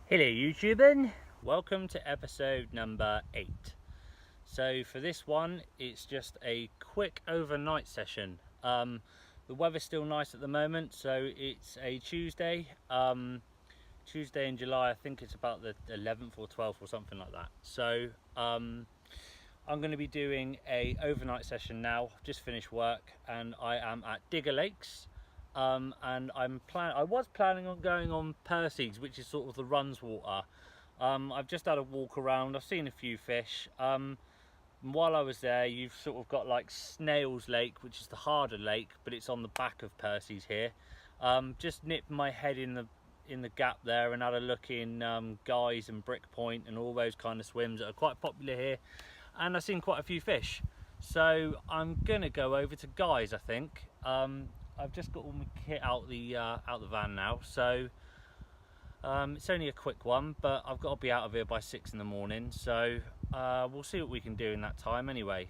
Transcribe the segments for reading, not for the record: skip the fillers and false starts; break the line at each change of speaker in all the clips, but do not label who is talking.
Hello YouTubing, welcome to episode number 8. So for this one it's just a quick overnight session. The weather's still nice at the moment, so it's a Tuesday in July. I think it's about the 11th or 12th or something like that. So I'm going to be doing a overnight session now. I've just finished work and I am at Digger Lakes. And I was planning on going on Percy's, which is sort of the runs water. I've just had a walk around. I've seen a few fish. And while I was there, you've sort of got like Snail's Lake, which is the harder lake, but it's on the back of Percy's here. Just nipped my head in the gap there and had a look in Guy's and Brick Point and all those kind of swims that are quite popular here. And I've seen quite a few fish. So I'm gonna go over to Guy's, I think. I've just got all my kit out the van now, so it's only a quick one, but I've got to be out of here by 6 in the morning, so we'll see what we can do in that time anyway.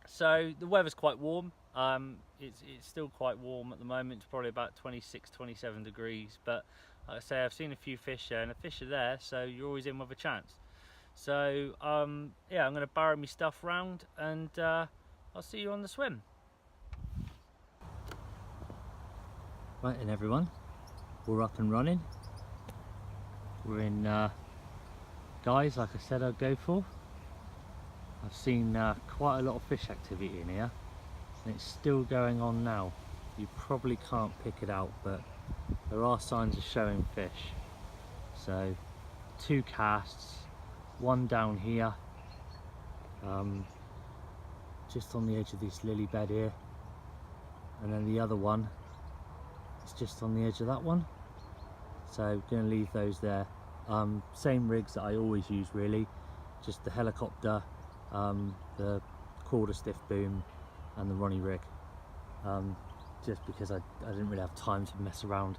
So the weather's quite warm. It's still quite warm at the moment. It's probably about 26-27 degrees, but like I say, I've seen a few fish there and the fish are there, so you're always in with a chance. So yeah, I'm going to barrow my stuff round and I'll see you on the swim. Right then everyone, we're up and running. We're in Guy's, like I said I'd go for. I've seen quite a lot of fish activity in here and it's still going on now. You probably can't pick it out, but there are signs of showing fish. So 2 casts, one down here, just on the edge of this lily bed here, and then the other one is just on the edge of that one. So going to leave those there. Same rigs that I always use really, just the helicopter, the quarter stiff boom and the Ronnie rig, just because I didn't really have time to mess around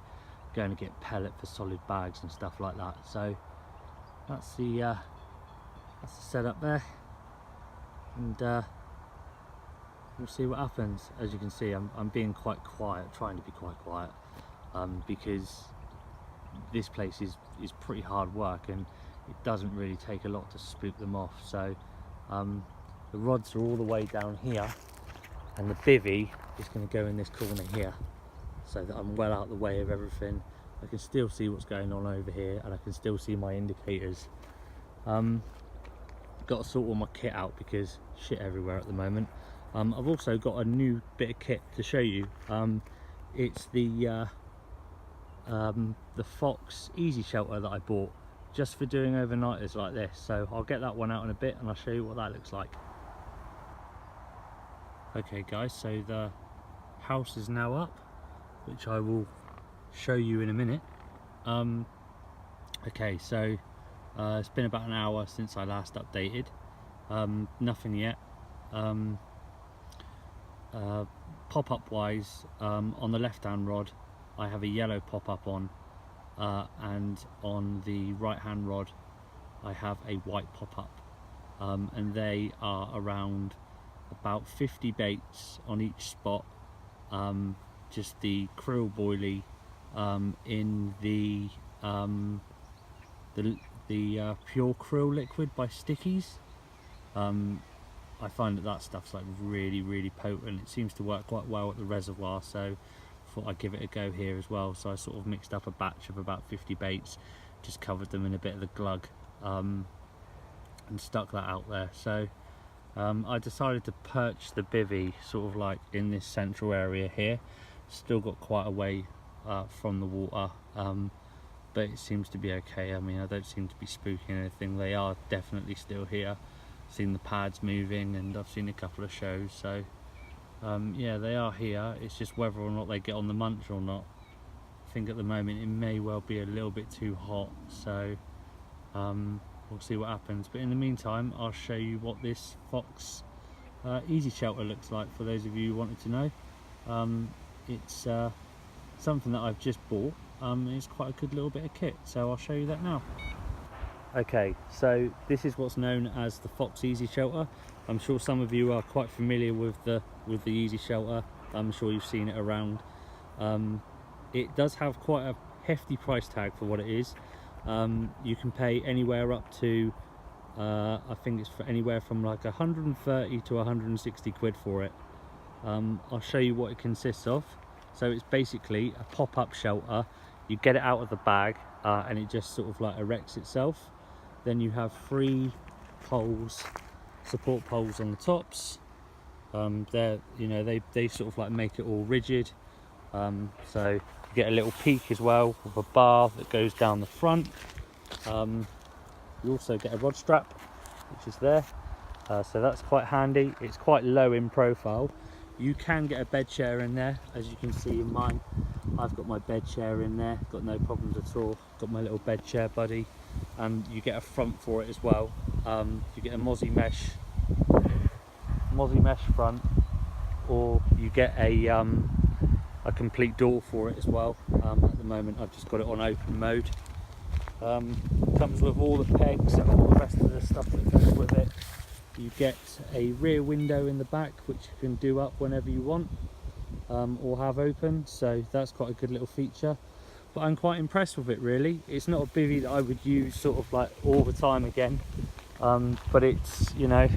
going to get pellet for solid bags and stuff like that. So that's the setup there, and we'll see what happens. As you can see, I'm being quite quiet, trying to be quite quiet, because this place is pretty hard work and it doesn't really take a lot to spook them off. So the rods are all the way down here and the bivvy is going to go in this corner here, so that I'm well out the way of everything. I can still see what's going on over here and I can still see my indicators. Got to sort all my kit out because shit everywhere at the moment. I've also got a new bit of kit to show you. It's the Fox Easy Shelter that I bought just for doing overnighters like this. So I'll get that one out in a bit and I'll show you what that looks like. Okay guys, so the house is now up, which I will show you in a minute. Okay, so it's been about an hour since I last updated. Nothing yet. Pop-up wise, on the left hand rod I have a yellow pop-up on, and on the right hand rod I have a white pop-up, and they are around about 50 baits on each spot. Just the krill boilie in the pure krill liquid by Stickies. I find that stuff's like really potent. It seems to work quite well at the reservoir, so I thought I'd give it a go here as well. So I sort of mixed up a batch of about 50 baits, just covered them in a bit of the glug, and stuck that out there. So I decided to perch the bivvy sort of like in this central area here. Still got quite a way from the water, but it seems to be okay. I mean, I don't seem to be spooking anything. They are definitely still here. I've seen the pads moving and I've seen a couple of shows, so yeah, they are here. It's just whether or not they get on the munch or not. I think at the moment it may well be a little bit too hot, so we'll see what happens. But in the meantime, I'll show you what this Fox Easy Shelter looks like for those of you who wanted to know. It's something that I've just bought. It's quite a good little bit of kit, so I'll show you that now. Okay, so this is what's known as the Fox Easy Shelter. I'm sure some of you are quite familiar with the Easy Shelter. I'm sure you've seen it around. It does have quite a hefty price tag for what it is. You can pay anywhere up to I think it's for anywhere from like 130 to 160 quid for it. I'll show you what it consists of. So it's basically a pop-up shelter. You get it out of the bag and it just sort of like erects itself. Then you have 3 poles, support poles on the tops. They're, you know, they sort of like make it all rigid. So you get a little peak as well with a bar that goes down the front. You also get a rod strap, which is there. So that's quite handy. It's quite low in profile. You can get a bed chair in there, as you can see in mine. I've got my bed chair in there, got no problems at all. Got my little bed chair buddy. You get a front for it as well. You get a mozzie mesh front, or you get a complete door for it as well. At the moment I've just got it on open mode. Comes with all the pegs and all the rest of the stuff that goes with it. You get a rear window in the back which you can do up whenever you want, or have open, so that's quite a good little feature. But I'm quite impressed with it really. It's not a bivvy that I would use sort of like all the time again, but it's, you know,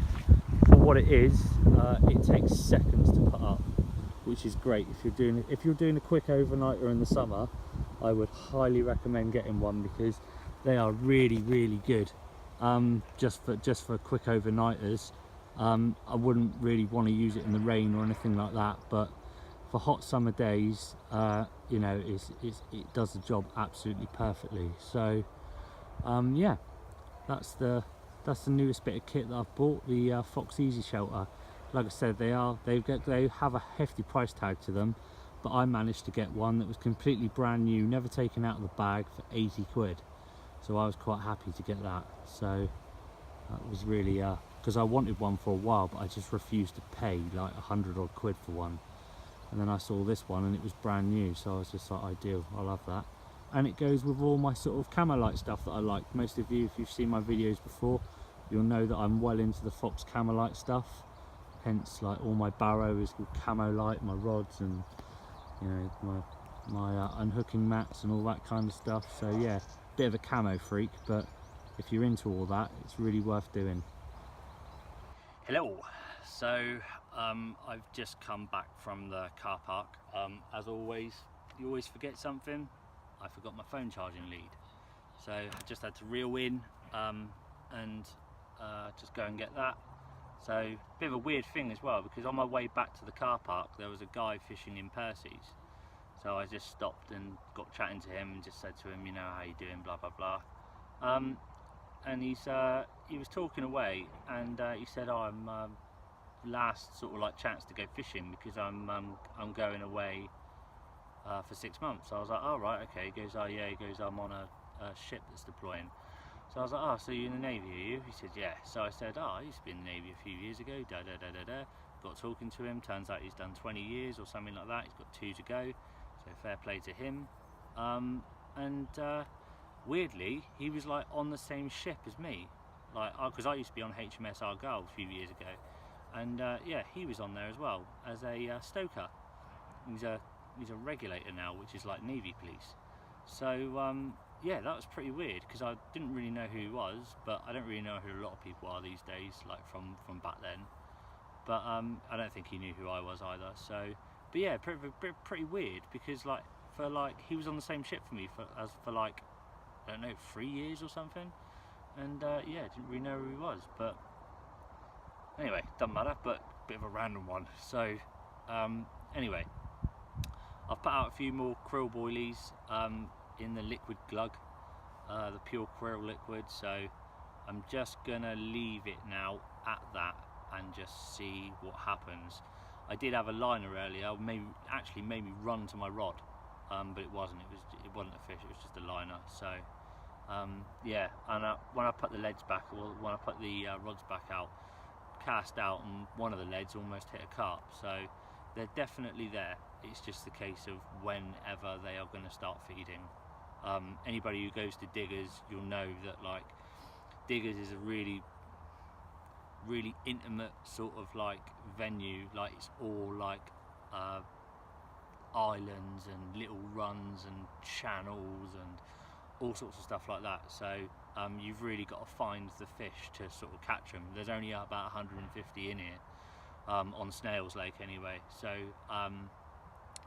for what it is, it takes seconds to put up, which is great. If you're doing a quick overnighter in the summer, I would highly recommend getting one, because they are really good. Just for quick overnighters. I wouldn't really want to use it in the rain or anything like that, but for hot summer days, you know, it does the job absolutely perfectly. So yeah, that's the newest bit of kit that I've bought, the Fox Easy Shelter. Like I said, they have a hefty price tag to them, but I managed to get one that was completely brand new, never taken out of the bag, for 80 quid. So I was quite happy to get that. So that was really, because I wanted one for a while, but I just refused to pay like 100 odd quid for one. And then I saw this one and it was brand new, so I was just like, ideal, I'll have that. And it goes with all my sort of camo light stuff that I like. Most of you, if you've seen my videos before, you'll know that I'm well into the Fox camo light stuff. Hence, like, all my barrow is called camo light, my rods, and you know, my unhooking mats and all that kind of stuff. So yeah, bit of a camo freak, but if you're into all that, it's really worth doing. Hello. So I've just come back from the car park. As always, you always forget something. I forgot my phone charging lead, so I just had to reel in and just go and get that. So bit of a weird thing as well, because on my way back to the car park there was a guy fishing in Percy's. So I just stopped and got chatting to him and just said to him, you know, how you doing, blah blah blah. And he was talking away, and he said, oh, I'm last sort of like chance to go fishing, because I'm going away for 6 months. So I was like, oh right, okay. He goes, oh yeah. He goes, I'm on a ship that's deploying. So I was like, oh, so you're in the Navy, are you? He said, yeah. So I said, oh, I used to be in the Navy a few years ago, Got talking to him, turns out he's done 20 years or something like that. He's got 2 to go, so fair play to him. Weirdly, he was like on the same ship as me, like, because I used to be on HMS Argyle a few years ago, and yeah, he was on there as well as a stoker. He's a regulator now, which is like Navy police. So yeah, that was pretty weird, because I didn't really know who he was, but I don't really know who a lot of people are these days, like from back then. But I don't think he knew who I was either. So, but yeah, pretty weird, because like he was on the same ship for me for like, I don't know, 3 years or something. And yeah, didn't really know who he was. But anyway, doesn't matter. But bit of a random one. So anyway, I've put out a few more krill boilies in the liquid glug, the pure krill liquid. So I'm just gonna leave it now at that and just see what happens. I did have a liner earlier, actually made me run to my rod, but it wasn't. It wasn't a fish. It was just a liner. So yeah, and when I put the leads back, or when I put the rods back out, cast out, and one of the leads almost hit a carp. So they're definitely there. It's just the case of whenever they are going to start feeding. Anybody who goes to Diggers, you'll know that like Diggers is a really intimate sort of like venue. Like, it's all like islands and little runs and channels and all sorts of stuff like that. So you've really got to find the fish to sort of catch them. There's only about 150 in here, on Snails Lake anyway, so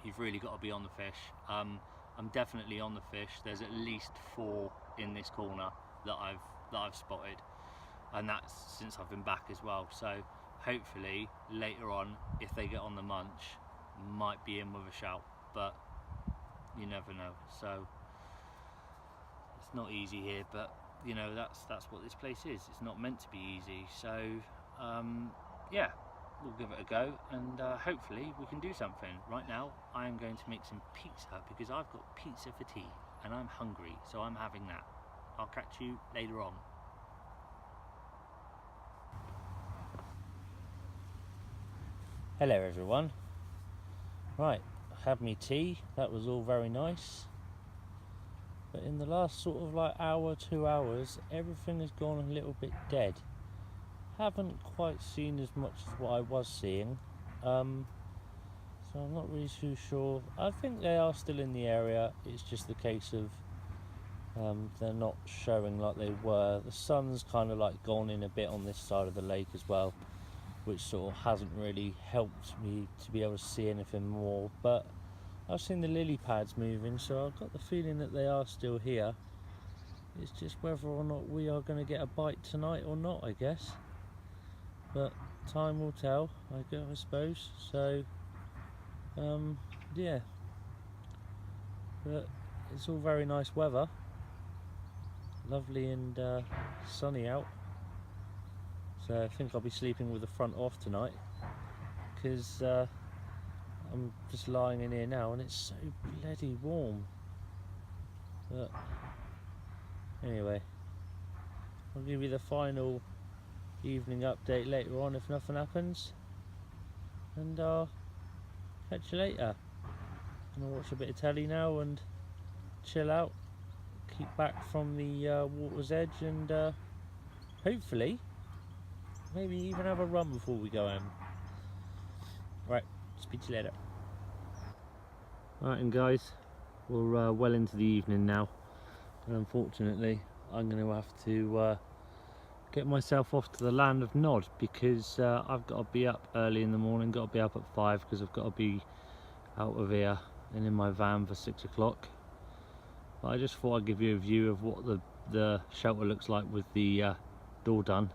you've really got to be on the fish. I'm definitely on the fish. There's at least 4 in this corner that I've spotted, and that's since I've been back as well. So hopefully later on, if they get on the munch, might be in with a shout, but you never know. So it's not easy here, but you know, that's what this place is. It's not meant to be easy. So yeah, we'll give it a go, and hopefully we can do something. Right now I am going to make some pizza because I've got pizza for tea and I'm hungry, so I'm having that. I'll catch you later on. Hello everyone. Right, I had me tea, that was all very nice, but in the last sort of like hour, 2 hours, everything has gone a little bit dead. Haven't quite seen as much as what I was seeing, so I'm not really too sure. I think they are still in the area. It's just the case of they're not showing like they were. The sun's kind of like gone in a bit on this side of the lake as well, which sort of hasn't really helped me to be able to see anything more. But I've seen the lily pads moving, so I've got the feeling that they are still here. It's just whether or not we are going to get a bite tonight or not, I guess. But time will tell, I suppose. So yeah, but it's all very nice weather, lovely and sunny out. So I think I'll be sleeping with the front off tonight, because I'm just lying in here now and it's so bloody warm. But anyway, I'll give you the final evening update later on if nothing happens, and I'll catch you later. I'm gonna watch a bit of telly now and chill out, keep back from the water's edge, and hopefully maybe even have a run before we go home. Right, speak to you later. Right, and guys, we're well into the evening now, and unfortunately I'm going to have to get myself off to the land of Nod, because I've got to be up early in the morning, got to be up at 5 because I've got to be out of here and in my van for 6 o'clock. But I just thought I'd give you a view of what the shelter looks like with the door done.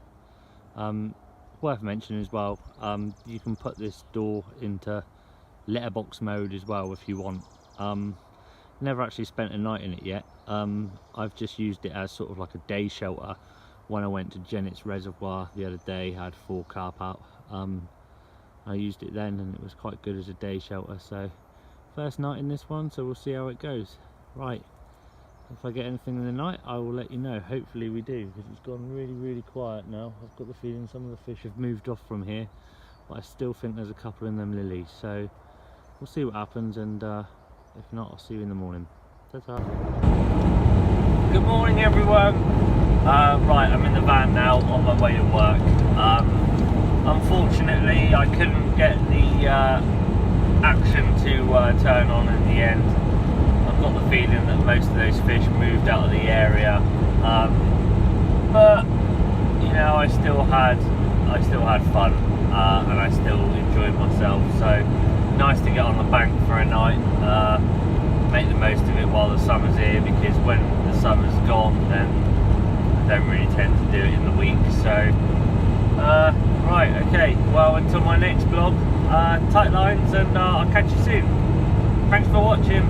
Worth mentioning as well, you can put this door into letterbox mode as well if you want. Never actually spent a night in it yet. I've just used it as sort of like a day shelter. When I went to Jennet's Reservoir the other day, I had 4 carp out. I used it then and it was quite good as a day shelter. So first night in this one, so we'll see how it goes. Right, if I get anything in the night, I will let you know. Hopefully we do, because it's gone really quiet now. I've got the feeling some of the fish have moved off from here, but I still think there's a couple in them lilies. So we'll see what happens, and if not, I'll see you in the morning. Ta-ta. Good morning everyone. Right, I'm in the van now on my way to work. Unfortunately I couldn't get the action to turn on in the end. I've got the feeling that most of those fish moved out of the area, but you know, I still had fun, and I still enjoyed myself. So nice to get on the bank for a night, make the most of it while the summer's here, because when the summer's gone, then I don't really tend to do it in the week. So right, okay, well, until my next vlog, tight lines, and I'll catch you soon. Thanks for watching.